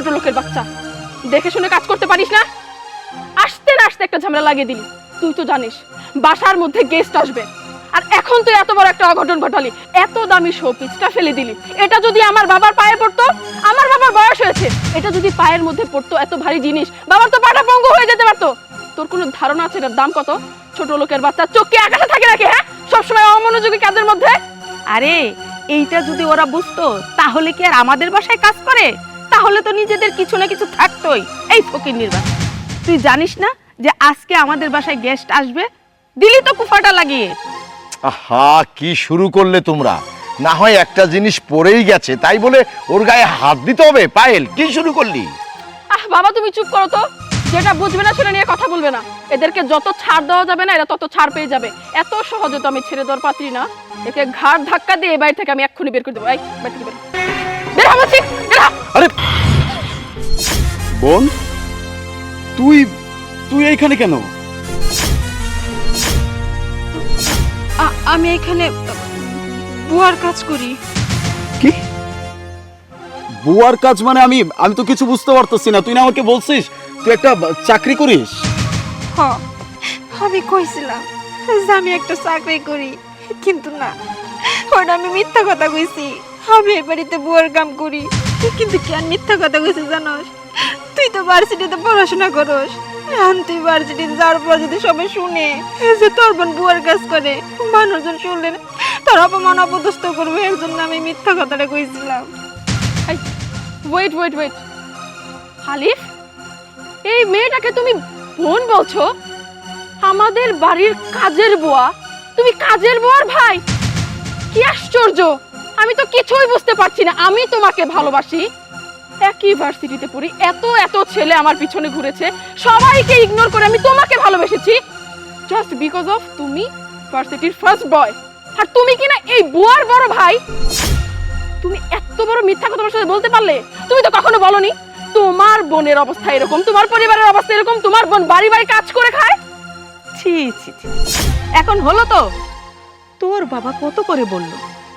ছোট লোকের বাচ্চা, দেখে শুনে কাজ করতে পারিস না? আসতে না আসতে একটা ঝামেলা লাগিয়ে দিলি। তুই তো জানিস বাসার মধ্যে গেস্ট আসবে, আর এখন তুই এত বড় একটা অঘটন ঘটালি, এত দামি শোপিসটা ফেলে দিলি। এটা যদি আমার বাবার পায়ে পড়তো, আমার বাবার বয়স হয়েছে, এটা যদি পায়ের মধ্যে পড়তো, এত ভারী জিনিস, বাবার তো পাটা পঙ্গু হয়ে যেতে পারতো। তোর কোনো ধারণা আছে এটার দাম কত? ছোট লোকের বাচ্চা, চোখ কি আকাশে থাকে নাকি? হ্যাঁ, সবসময় অমনোযোগী কাজের মধ্যে। আরে এইটা যদি ওরা বুঝতো তাহলে কি আর আমাদের বাসায় কাজ করে? তাহলে তো নিজেদের কিছু না কিছু থাকতোই। এই ফকিন্নির বাচ্চা, তুই জানিস না যে আজকে আমাদের বাসায় গেস্ট আসবে? দিলি তো কুফাটা লাগিয়ে। আহা, কি শুরু করলে তোমরা? না হয় একটা জিনিস পড়েই গেছে তাই বলে ওর গায়ে হাত দিতে হবে? পায়েল, কি শুরু করলি? বাবা তুমি চুপ করো তো, যেটা বুঝবে না সেটা নিয়ে কথা বলবে না। এদেরকে যত ছাড় দেওয়া যাবে না, এরা তত ছাড় পেয়ে যাবে। এত সহজে তো আমি ছেড়ে দেওয়ার পাত্রী না। একে ঘাড় ধাক্কা দিয়ে এই বাড়ি থেকে আমি এক্ষুনি বের করে দেবো। এই বাড়ি থেকে বের হ। বের হ বলছি, বের হ। আরে বোন, তুই তুই এইখানে কেন? আমি এখানে বুয়ার কাজ করি। কি বুয়ার কাজ? মানে আমি তো কিছু বুঝতে পারতেছি না। তুই না আমাকে বলছিস তুই একটা চাকরি করিস? হ্যাঁ, আমি কইছিলাম যে আমি একটা চাকরি করি, কিন্তু না, ওটা আমি মিথ্যা কথা কইছি। আমি এই বাড়িতে বুয়ার কাম করি, কিন্তু কেন মিথ্যা কথা কইছি জানোস? তুই তো ভার্সিটিতে পড়াশোনা করস, এখন তুই ভার্সিটিতে যাওয়ার পর যদি সবাই শুনে যে তোর বোন বুয়ার কাজ করে, মানুষজন শুনলে তোর অপমান অপদস্থ করবে, এর জন্য আমি মিথ্যা কথাটা কইছিলাম। ওয়েট ওয়েট ওয়েট, হালিফ, এই মেয়েটাকে তুমি বোন বলছো? আমাদের বাড়ির কাজের বুয়া, তুমি কাজের বুয়ার ভাই? কি আশ্চর্য, আমি তো কিছুই বুঝতে পারছি না। আমি তোমাকে ভালোবাসি, একই ভার্সিটিতে পড়ি, এত এত ছেলে আমার পিছনে ঘুরেছে, সবাইকে ইগনোর করে আমি তোমাকে ভালোবেসেছি জাস্ট বিকজ অফ তুমি ভার্সিটির ফার্স্ট বয়। আর তুমি কি না এই বুয়ার বড় ভাই? তুমি এত বড় মিথ্যা কথা আমার সাথে বলতে পারলে? তুমি তো কখনো বলনি তোমার বোনের অবস্থা এরকম, তোমার পরিবারের অবস্থা এরকম, তোমার বোন বাড়ি বাড়ি কাজ করে খায়। ছি ছি ছি, এখন হলো তো? তোর বাবা কত করে বলল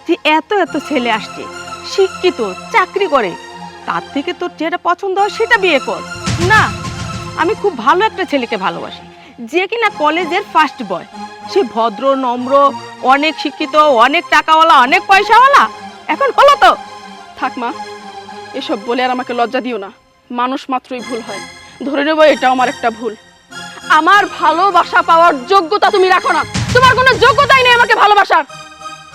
যে এত এত ছেলে আসছে, শিক্ষিত, চাকরি করে, তার থেকে তোর যেটা পছন্দ হয় সেটা বিয়ে কর। না, আমি খুব ভালো একটা ছেলেকে ভালোবাসি, যে কিনা কলেজের ফার্স্ট বয়। সে ভদ্র, নম্র, অনেক শিক্ষিত, অনেক টাকাওয়ালা, অনেক পয়সাওয়ালা। এখন হলো তো? থাক মা, এসব বলে আর আমাকে লজ্জা দিও না। মানুষ মাত্রই ভুল হয়, ধরে নেবো এটাও আমার একটা ভুল। আমার ভালোবাসা পাওয়ার যোগ্যতা তুমি রাখো না, তোমার কোনো যোগ্যতাই নেই আমাকে ভালোবাসার।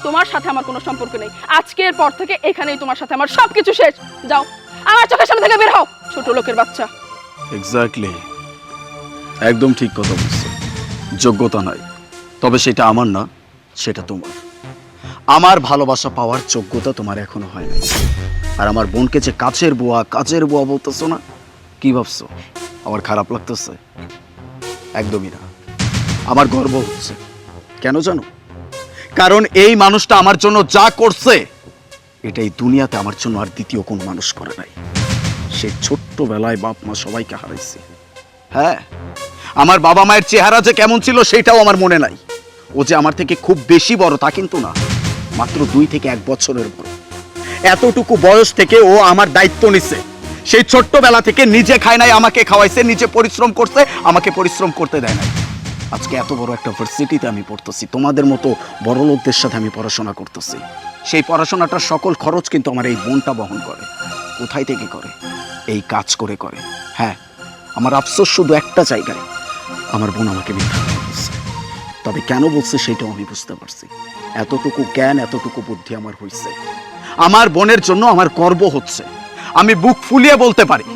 তোমার সাথে আমার কোনো সম্পর্ক নেই। আজকের পর থেকে এখানেই তোমার সাথে আমার সবকিছু শেষ। যাও, আমার চোখের সামনে থেকে বের হও, ছোট লোকের বাচ্চা। এক্স্যাক্টলি, একদম ঠিক কথা বলছো। যোগ্যতা নাই, তবে সেটা আমার না, সেটা তোমার। আমার ভালোবাসা পাওয়ার যোগ্যতা তোমার এখনো হয় নাই। আর আমার বোনকে যে কাছের বুয়া বলতেছো না, কি ভাবছো আমার খারাপ লাগতেছে? একদমই না, আমার গর্ব হচ্ছে। কেন জানো? কারণ এই মানুষটা আমার জন্য যা করছে, এটাই দুনিয়াতে আমার জন্য আর দ্বিতীয় কোনো মানুষ করে নাই। সে ছোট্টবেলায় বাপ মা সবাইকে হারাইছে। হ্যাঁ, আমার বাবা মায়ের চেহারা যে কেমন ছিল সেটাও আমার মনে নাই। ও যে আমার থেকে খুব বেশি বড় তা কিন্তু না, মাত্র 2 থেকে 1 বছরের বড়। এতটুকু বয়স থেকে ও আমার দায়িত্ব নিছে। সেই ছোট্টবেলা থেকে নিজে খায় নাই, আমাকে খাওয়াইছে, নিজে পরিশ্রম করছে, আমাকে পরিশ্রম করতে দেয় নাই। আজকে এত বড় একটা ভার্সিটিতে আমি পড়তেছি, তোমাদের মতো বড় লোকদের সাথে আমি পড়াশোনা করতেছি। সেই পড়াশোনাটার সকল খরচ কিন্তু আমার এই বোনটা বহন করে। কোথায় থেকে করে? এই কাজ করে করে। হ্যাঁ, আমার আফসোস শুধু একটা জায়গায়, আমার বোন আমাকে মিথ্যা কথা বলছে। তবে কেন বলছে সেটাও আমি বুঝতে পারছি। এতটুকু জ্ঞান, এতটুকু বুদ্ধি আমার হয়েছে। আমার বোনের জন্য আমার গর্ব হচ্ছে। আমি বুক ফুলিয়ে বলতে পারি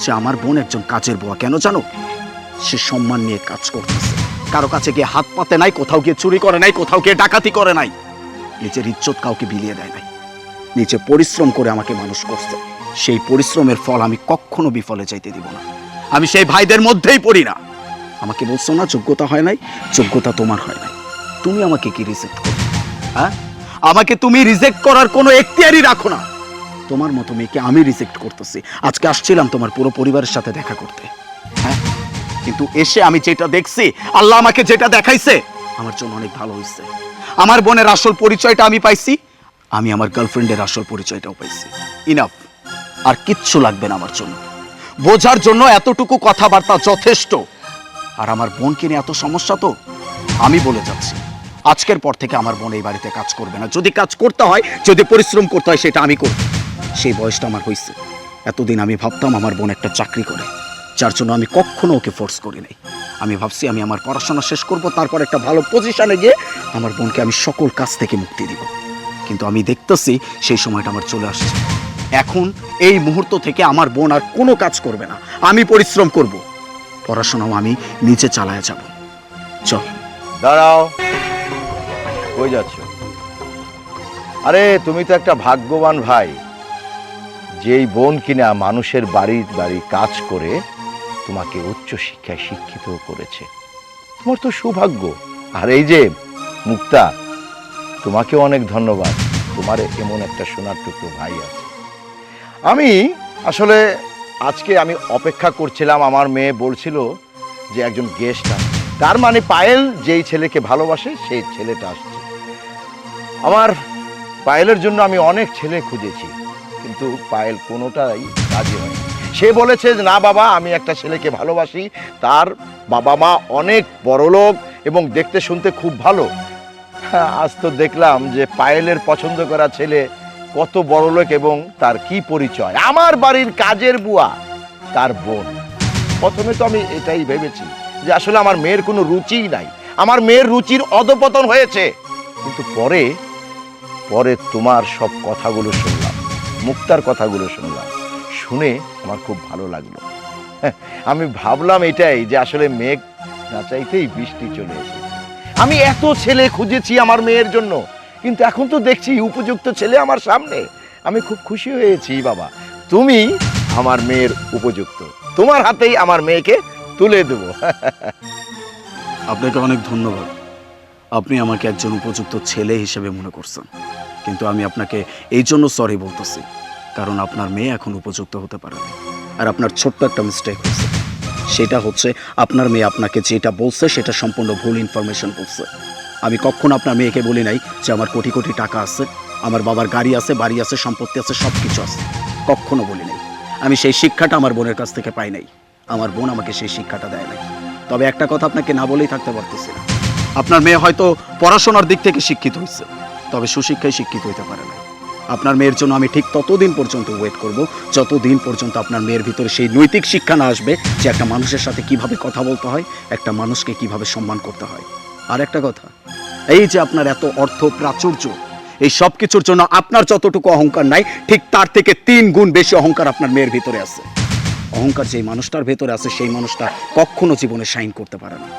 যে আমার বোন একজন কাজের বুয়া। কেন জানো? সে সম্মান নিয়ে কাজ করতেছে, কারো কাছে গিয়ে হাত পাতে নাই, কোথাও গিয়ে চুরি করে নাই, কোথাও গিয়ে ডাকাতি করে নাই, নিজের ইজ্জত কাউকে বিলিয়ে দেয় নাই, নিজে পরিশ্রম করে আমাকে মানুষ করছে। সেই পরিশ্রমের ফল আমি কখনো বিফলে যাইতে দিব না। আমি সেই ভাইদের মধ্যেই পড়ি না। আমাকে বলছো না যোগ্যতা হয় নাই? যোগ্যতা তোমার হয় নাই। তুমি আমাকে কি রিজেক্ট করো? হ্যাঁ, আমাকে তুমি রিজেক্ট করার কোনো এখতিয়ারই রাখো না। তোমার মতো মেয়েকে আমি রিজেক্ট করতেছি। আজকে আসছিলাম তোমার পুরো পরিবারের সাথে দেখা করতে, হ্যাঁ, কিন্তু এসে আমি যেটা দেখছি, আল্লাহ আমাকে যেটা দেখাইছে, আমার জন্য অনেক ভালো হয়েছে। আমার বোনের আসল পরিচয়টা আমি পাইছি, আমি আমার গার্লফ্রেন্ডের আসল পরিচয়টাও পাইছি। ইনাফ, আর কিচ্ছু লাগবে না আমার জন্য। বোঝার জন্য এতটুকু কথাবার্তা যথেষ্ট। আর আমার বোনকে নিয়ে এত সমস্যা তো আমি বলে যাচ্ছি, আজকের পর থেকে আমার বোন এই বাড়িতে কাজ করবে না। যদি কাজ করতে হয়, যদি পরিশ্রম করতে হয়, সেটা আমি করব। সেই বয়সটা আমার হয়েছে। এতদিন আমি ভাবতাম আমার বোন একটা চাকরি করে, যার জন্য আমি কখনো ওকে ফোর্স করি নাই। আমি ভাবছি আমি আমার পড়াশোনা শেষ করব, তারপর একটা ভালো পজিশনে গিয়ে আমার বোনকে আমি সকল কাজ থেকে মুক্তি দিব। কিন্তু আমি দেখতেছি সেই সময়টা আমার চলে আসছে। এখন এই মুহূর্ত থেকে আমার বোন আর কোনো কাজ করবে না, আমি পরিশ্রম করব, পড়াশোনাও আমি নিজে চালায় যাব। চল। দাঁড়াও, কই যাচ্ছ? আরে তুমি তো একটা ভাগ্যবান ভাই, যেই বোন কিনা মানুষের বাড়ি বাড়ি কাজ করে তোমাকে উচ্চ শিক্ষায় শিক্ষিত করেছে। তোমার তো সৌভাগ্য। আর এই যে মুক্তা, তোমাকে অনেক ধন্যবাদ, তোমার এমন একটা সোনার টুকরো ভাই আছে। আমি আসলে আজকে আমি অপেক্ষা করছিলাম, আমার মেয়ে বলছিল যে একজন গেস্ট আছে, তার মানে পায়েল যেই ছেলেকে ভালোবাসে সেই ছেলেটা আসছে। আমার পায়েলের জন্য আমি অনেক ছেলে খুঁজেছি, কিন্তু পায়েল কোনোটাই রাজি হয়নি। সে বলেছে যে না বাবা, আমি একটা ছেলেকে ভালোবাসি, তার বাবা মা অনেক বড়লোক এবং দেখতে শুনতে খুব ভালো। আজ তো দেখলাম যে পায়েলের পছন্দ করা ছেলে কত বড়লোক এবং তার কি পরিচয়, আমার বাড়ির কাজের বুয়া তার বোন। প্রথমে তো আমি এটাই ভেবেছি যে আসলে আমার মেয়ের কোনো রুচিই নাই, আমার মেয়ের রুচির অধপতন হয়েছে। কিন্তু পরে পরে তোমার সব কথাগুলো শুনলাম, মুক্তার কথাগুলো শুনলাম, শুনে আমার খুব ভালো লাগলো। আমি ভাবলাম এটাই যে আসলে মেঘ না চাইতেই বৃষ্টি চলে এসেছে। আমি এত ছেলে খুঁজেছি আমার মেয়ের জন্য, কিন্তু এখন তো দেখছি উপযুক্ত ছেলে আমার সামনে। আমি খুব খুশি হয়েছি বাবা, তুমি আমার মেয়ের উপযুক্ত, তোমার হাতেই আমার মেয়েকে তুলে দেব। আপনাকে অনেক ধন্যবাদ। আপনি আমাকে একজন উপযুক্ত ছেলে হিসেবে মনে করছেন, কিন্তু আমি আপনাকে এই জন্য সরি বলতেছি, কারণ আপনার মেয়ে এখন উপযুক্ত হতে পারে না। আর আপনার ছোট্ট একটা মিস্টেক হয়েছে, সেটা হচ্ছে আপনার মেয়ে আপনাকে যেটা বলছে সেটা সম্পূর্ণ ভুল ইনফরমেশন বলছে। আমি কখনো আপনার মেয়েকে বলি নাই যে আমার কোটি কোটি টাকা আছে, আমার বাবার গাড়ি আছে, বাড়ি আছে, সম্পত্তি আছে, সব কিছু আছে, কখনো বলি নাই। আমি সেই শিক্ষাটা আমার বোনের কাছ থেকে পাই নাই, আমার বোন আমাকে সেই শিক্ষাটা দেয় নাই। তবে একটা কথা আপনাকে না বলেই থাকতে পারতেছি না, আপনার মেয়ে হয়তো পড়াশোনার দিক থেকে শিক্ষিত হয়েছে, তবে সুশিক্ষায় শিক্ষিত হইতে পারে না। আপনার মেয়ের জন্য আমি ঠিক ততদিন পর্যন্ত ওয়েট করব যতদিন পর্যন্ত আপনার মেয়ের ভিতরে সেই নৈতিক শিক্ষা না আসবে যে একটা মানুষের সাথে কিভাবে কথা বলতে হয়, একটা মানুষকে কিভাবে সম্মান করতে হয়। আর একটা কথা, এই যে আপনার এত অর্থ প্রাচুর্য, এই সব কিছুর জন্য আপনার যতটুকু অহংকার নাই, ঠিক তার থেকে 3 গুণ বেশি অহংকার আপনার মেয়ের ভিতরে আছে। অহংকার যেই মানুষটার ভেতরে আছে সেই মানুষটা কখনো জীবনে শাইন করতে পারে না।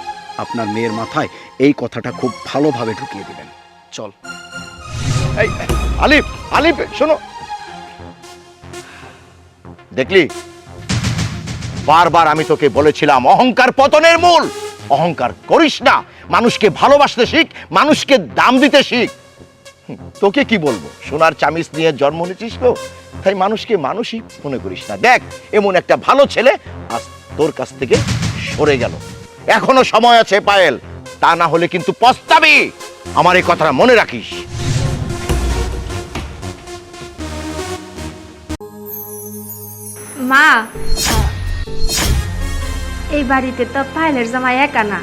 আপনার মেয়ের মাথায় এই কথাটা খুব ভালোভাবে ঢুকিয়ে দিবেন। চল। এই আলিফ, আলিফ শোনো, দেখলি বারবার আমি তোকে বলেছিলাম অহংকার পতনের মূল। অহংকার করিস না, মানুষকে ভালোবাসতে শিখ, মানুষকে দাম দিতে শিখ। তোকে কি বলবো, সোনার চামিচ নিয়ে জন্ম নিয়েছিস তো, তাই মানুষকে মানুষই মনে করিস না। দেখ এমন একটা ভালো ছেলে আজ তোর কাছ থেকে সরে গেল। এখনো সময় আছে পায়েল, তা না হলে কিন্তু পস্তাবি। আমার এই কথাটা মনে রাখিস। মা, এই বাড়িতে তো পায়েলের জামাই একা না,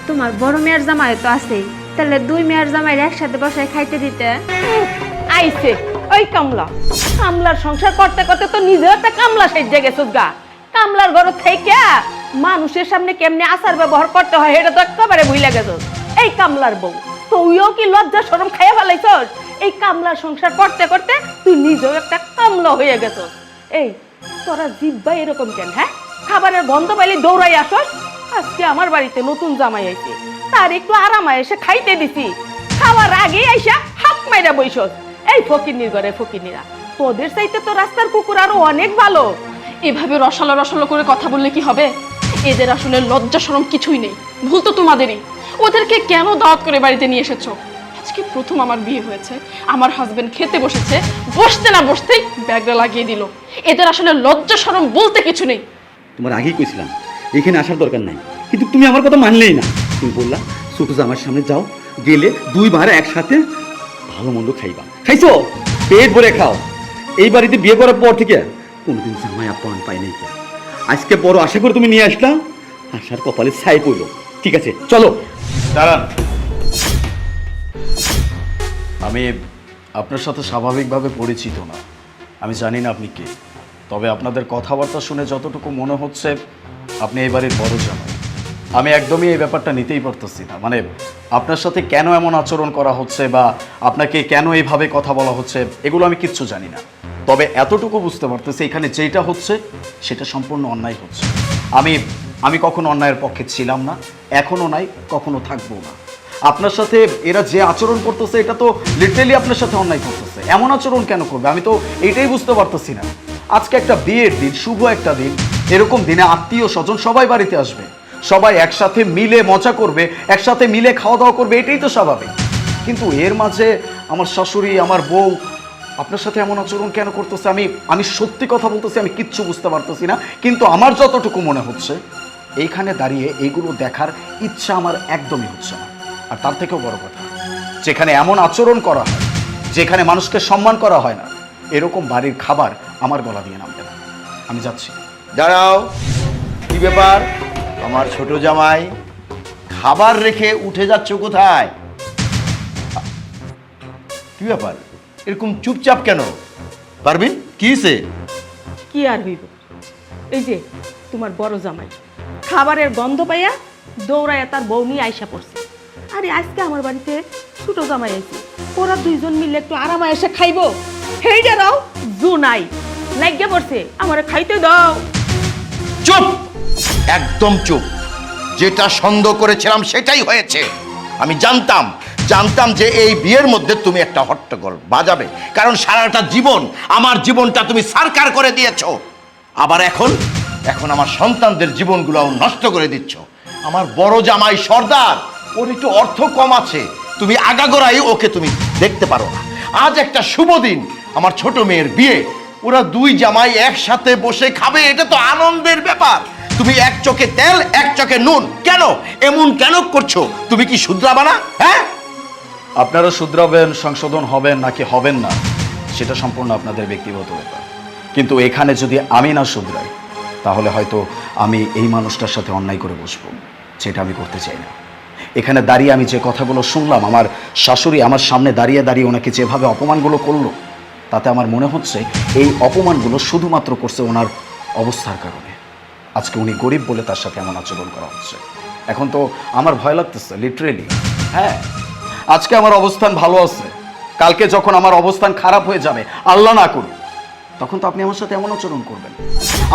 তোমার বড় মেয়ের জামাই তো আছে, তাহলে 2 মেয়ের জামাইয়ের একসাথে বসায় খাইতে দিতে। আইছে ওই কামলা, কামলার সংসার করতে করতে তো নিজেও একটা কামলা সেজে গেছিস গা। কামলার ঘর থেকে মানুষের সামনে কেমনে আচার ব্যবহার করতে হয় এটা তো একেবারে ভুলে গেছিস। এই কামলার বউ, তুইও কি লজ্জা শরম খাইয়া ফেলাইছস? এই কামলার সংসার করতে করতে তুই নিজেও একটা কামলা হয়ে গেছস। এই তোরা জিব্বা এরকম কেন? হ্যাঁ, খাবারের গন্ধ পাইলে দৌড়াই আসস। আজকে আমার বাড়িতে নতুন জামাই আইছে, তার একটু আরামে এসে খাইতে দিছি, খাওয়ার আগে আইসা হাত মাইরা বইসস। এই ফকিন্নির ঘরে ফকিন্নিরা, তোদের চাইতে তো রাস্তার কুকুর আরো অনেক ভালো। এভাবে রসালো রসালো করে কথা বললে কি হবে? এদের আসলে লজ্জা শরম কিছুই নেই, ভুল তো তোমাদেরই। ওদেরকে কেন দাওয়াত করে বাড়িতে নিয়ে এসেছো? আজকে প্রথম আমার বিয়ে হয়েছে, আমার হাজবেন্ড খেতে বসেছে, বসতে না বসতেই ব্যাগটা লাগিয়ে দিল। এদের আসলে লজ্জা শরম বলতে কিছু নেই। তোমার আগেই কইছিলাম এখানে আসার দরকার নাই, কিন্তু তুমি আমার কথা মানলেই না। তুমি বললা ছোট আমার সামনে যাও, গেলে 2 ভাইরা একসাথে ভালো মন্দ খাইবা। খাইছো? পেট ভরে খাও। এই বাড়িতে বিয়ে করার পর থেকে কোনোদিন জামাই আপ্যায়ন পাই নাই কেন? আজকে বড় আশা করে তুমি নিয়ে আসলাম, আশার কপালে ছাই পড়লো। ঠিক আছে চলো। দাঁড়ান, আমি আপনার সাথে স্বাভাবিকভাবে পরিচিত না, আমি জানি না আপনি কে। তবে আপনাদের কথাবার্তা শুনে যতটুকু মনে হচ্ছে আপনি এই বাড়ির বড় জামাই। আমি একদমই এই ব্যাপারটা নিতেই পারতেছি না। মানে আপনার সাথে কেন এমন আচরণ করা হচ্ছে বা আপনাকে কেন এইভাবে কথা বলা হচ্ছে এগুলো আমি কিচ্ছু জানি না। তবে এতটুকু বুঝতে পারতেছি এখানে যেটা হচ্ছে সেটা সম্পূর্ণ অন্যায় হচ্ছে। আমি কখনো অন্যায়ের পক্ষে ছিলাম না, এখনো নাই, কখনো থাকবো না। আপনার সাথে এরা যে আচরণ করতেছে এটা তো লিটারেলি আপনার সাথে অন্যায় করতেছে। এমন আচরণ কেন করবে আমি তো এইটাই বুঝতে পারতেছি না। আজকে একটা বিয়ের দিন, শুভ একটা দিন, এরকম দিনে আত্মীয় স্বজন সবাই বাড়িতে আসবে, সবাই একসাথে মিলে মজা করবে, একসাথে মিলে খাওয়া দাওয়া করবে, এটাই তো স্বাভাবিক। কিন্তু এর মাঝে আমার শাশুড়ি, আমার বউ আপনার সাথে এমন আচরণ কেন করতেছে আমি সত্যি কথা বলতেছি, আমি কিচ্ছু বুঝতে পারতেছি না। কিন্তু আমার যতটুকু মনে হচ্ছে এইখানে দাঁড়িয়ে এইগুলো দেখার ইচ্ছা আমার একদমই হচ্ছে না। আর তার থেকেও বড় কথা, যেখানে এমন আচরণ করা হয়, যেখানে মানুষকে সম্মান করা হয় না, এরকম বাড়ির খাবার আমার গলা দিয়ে নামবে না। আমি যাচ্ছি। দাঁড়াও, কি ব্যাপার? আমার ছোট জামাই খাবার রেখে উঠে যাচ্ছ কোথায়? কি ব্যাপার, এরকম চুপচাপ কেন? পারবিন, কি হয়েছে? কি আর হইব, এই যে তোমার বড় জামাই খাবারের গন্ধ পাইয়া দৌড়াইয়া তার বউ নিয়ে আইসা পড়ছে। আরে আজকে আমার বাড়িতে ছোট জামাই আইছে, ওরা দুইজন মিলে একটু আরামে এসে খাইবো, হেইডারাও জু নাই লাগিয়ে পড়ছে, আমারে খাইতে দাও। চুপ, একদম চুপ। যেটা সন্দেহ করেছিলাম সেটাই হয়েছে। আমি জানতাম যে এই বিয়ের মধ্যে তুমি একটা হট্টগোল বাজাবে, কারণ সারাটা জীবন আমার জীবনটা তুমি সারকার করে দিয়েছো। আবার এখন আমার সন্তানদের জীবনগুলো নষ্ট করে দিচ্ছ। আমার বড় জামাই সর্দার, ওর একটু অর্থ কম আছে, তুমি আগাগোড়াই ওকে তুমি দেখতে পারো না। আজ একটা শুভ দিন, আমার ছোট মেয়ের বিয়ে, ওরা দুই জামাই একসাথে বসে খাবে, এটা তো আনন্দের ব্যাপার। তুমি এক চোখে তেল এক চোখে নুন, কেন এমন কেন করছো? তুমি কি শুধরাবা না? হ্যাঁ, আপনারা শুধরাবেন, সংশোধন হবেন নাকি হবেন না সেটা সম্পূর্ণ আপনাদের ব্যক্তিগত ব্যাপার। কিন্তু এখানে যদি আমি না শুধরাই তাহলে হয়তো আমি এই মানুষটার সাথে অন্যায় করে বসবো, সেটা আমি করতে চাই না। এখানে দাঁড়িয়ে আমি যে কথাগুলো শুনলাম, আমার শাশুড়ি আমার সামনে দাঁড়িয়ে দাঁড়িয়ে ওনাকে যেভাবে অপমানগুলো করলো, তাতে আমার মনে হচ্ছে এই অপমানগুলো শুধুমাত্র করছে ওনার অবস্থার কারণে। আজকে উনি গরিব বলে তার সাথে এমন আচরণ করা হচ্ছে। এখন তো আমার ভয় লাগতেছে লিটারেলি। হ্যাঁ, আজকে আমার অবস্থান ভালো আছে, কালকে যখন আমার অবস্থান খারাপ হয়ে যাবে, আল্লাহ না করুন, তখন তো আপনি আমার সাথে এমন আচরণ করবেন।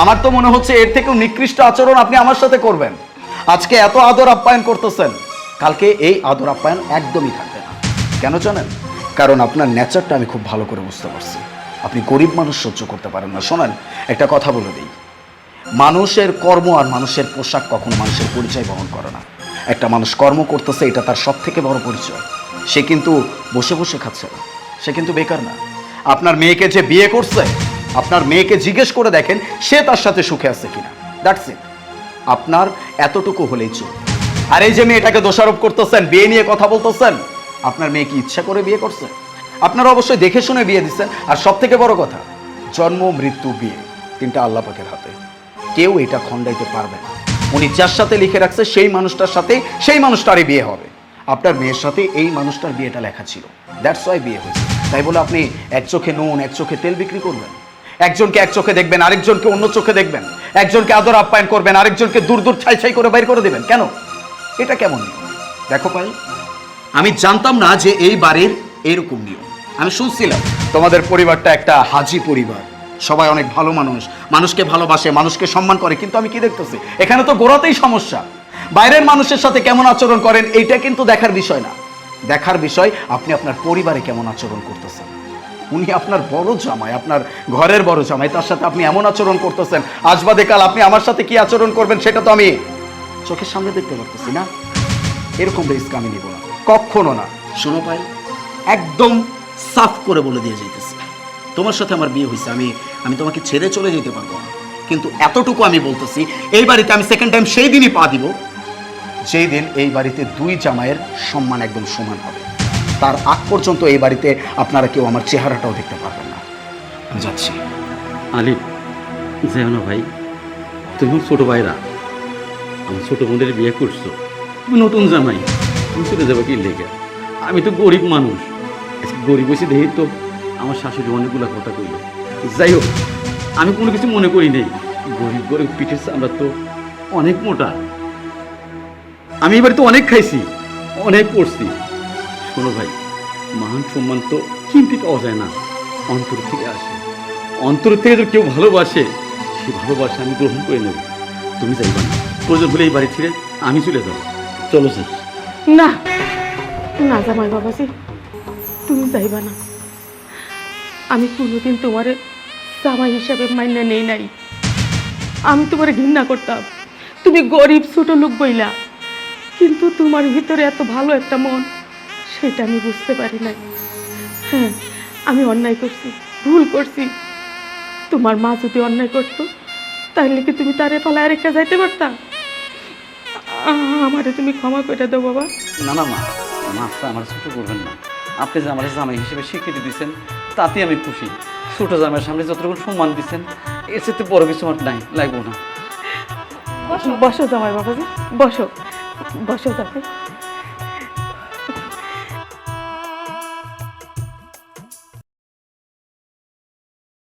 আমার তো মনে হচ্ছে এর থেকেও নিকৃষ্ট আচরণ আপনি আমার সাথে করবেন। আজকে এত আদর আপ্যায়ন করতেছেন, কালকে এই আদর আপ্যায়ন একদমই থাকবে না। কেন জানেন? কারণ আপনার নেচারটা আমি খুব ভালো করে বুঝতে পারছি। আপনি গরিব মানুষ সহ্য করতে পারেন না। শোনেন, একটা কথা বলে দিই, মানুষের কর্ম আর মানুষের পোশাক কখনো মানুষের পরিচয় বহন করে না। একটা মানুষ কর্ম করতেছে, এটা তার সব থেকে বড় পরিচয়। সে কিন্তু বসে বসে খাচ্ছে না, সে কিন্তু বেকার না। আপনার মেয়েকে যে বিয়ে করছে, আপনার মেয়েকে জিজ্ঞেস করে দেখেন সে তার সাথে সুখে আছে কিনা। That's it. আপনার এতটুকু হলেই চলবে। আর এই যে মেয়েটাকে দোষারোপ করতেছেন, বিয়ে নিয়ে কথা বলতেছেন, আপনার মেয়ে কি ইচ্ছা করে বিয়ে করছে? আপনারা অবশ্যই দেখে শুনে বিয়ে দিচ্ছেন। আর সব থেকে বড় কথা, জন্ম মৃত্যু বিয়ে তিনটা আল্লাহ পাকের হাতে, কেউ এটা খণ্ডাইতে পারবে না। উনি যার সাথে লিখে রাখছে সেই মানুষটার সাথে সেই মানুষটারই বিয়ে হবে। আপনার মেয়ের সাথে এই মানুষটার বিয়েটা লেখা ছিল, দ্যাটস ওয়াই বিয়ে হয়েছে। তাই বলে আপনি এক চোখে নুন এক চোখে তেল বিক্রি করবেন? একজনকে এক চোখে দেখবেন, আরেকজনকে অন্য চোখে দেখবেন, একজনকে আদর আপ্যায়ন করবেন, আরেকজনকে দূর দূর ছাই ছাই করে বাইর করে দেবেন? কেন? এটা কেমন নিয়ম? দেখো পাই, আমি জানতাম না যে এই বাড়ির এরকম নিয়ম। আমি শুনছিলাম তোমাদের পরিবারটা একটা হাজি পরিবার, সবাই অনেক ভালো মানুষ, মানুষকে ভালোবাসে, মানুষকে সম্মান করে। কিন্তু আমি কি দেখতেছি, এখানে তো গোড়াতেই সমস্যা। বাইরের মানুষের সাথে কেমন আচরণ করেন এইটা কিন্তু দেখার বিষয় না, দেখার বিষয় আপনি আপনার পরিবারে কেমন আচরণ করতেছেন। উনি আপনার বড় জামাই, আপনার ঘরের বড় জামাই, তার সাথে আপনি এমন আচরণ করতেছেন, আজ বাদে কাল আপনি আমার সাথে কি আচরণ করবেন সেটা তো আমি চোখের সামনে দেখতে পারতেছি না। এরকম রিস্ক আমি নিব না, কখনো না। শোনো ভাই, একদম সাফ করে বলে দিয়ে যাইতেছি, তোমার সাথে আমার বিয়ে হয়েছে, আমি তোমাকে ছেড়ে চলে যেতে পারবো না। কিন্তু এতটুকু আমি বলতেছি, এই বাড়িতে আমি সেকেন্ড টাইম সেই দিনই পা দিব যেই দিন এই বাড়িতে দুই জামাইয়ের সম্মান একদম সমান হবে। তার আগ পর্যন্ত এই বাড়িতে আপনারা কেউ আমার চেহারাটাও দেখতে পারবেন না। আমি যাচ্ছি। আলী, যেও না ভাই, তুমি আমার ছোট ভাইরা, আমার ছোট বোনের বিয়ে করছো, তুমি নতুন জামাই, তুমি চলে যাবো কি লেগে? আমি তো গরিব মানুষ, আজকে গরিব হয়েছে দেখি তো আমার শাশুড়ি অনেকগুলো কথা কইল। যাই হোক, আমি কোনো কিছু মনে করি নেই, গরিব গরিব পিঠের চামড়া তো অনেক মোটা। আমি এবারে তো অনেক খাইছি, অনেক পড়ছি। শোনো ভাই, মান সম্মান তো কিনতে পাওয়া যায় না, অন্তর থেকে আসে। অন্তর থেকে যদি কেউ ভালোবাসে, সে ভালোবাসা আমি গ্রহণ করে নেব। তুমি যাইবা না, প্রয়োজন হলে এই বাড়ি ছেড়ে আমি চলে যাবো। চলো যাই। না না জামাই বাবাজি, তুমি যাইবা না। আমি কোনোদিন তোমার জামাই হিসাবে মাইনা নেই নাই। আমি তোমার ঘৃণা করতাম, তুমি গরিব ছোট লোক বইলা, কিন্তু তোমার ভিতরে এত ভালো একটা মন, সেটা আমি বুঝতে পারি নাই। হ্যাঁ, আমি অন্যায় করছি, ভুল করছি। তোমার মা যদি অন্যায় করতো, তাহলে কি তুমি তারে পালায় রেখে যাইতে পারতা? আমারে তুমি ক্ষমা করে দাও বাবা। না না মা, মাছটা আমার ছোট করবেন না। আপনি যে আমার জামাই হিসেবে স্বীকৃতি দিচ্ছেন, তাতে আমি খুশি। ছোট জামাইয়ের সামনে যতটুকু সম্মান দিচ্ছেন, এর সাথে বড় কিছু আমার নাই, লাগবো না। বসো জামাই বাবাজি, বসো বসো জামাই।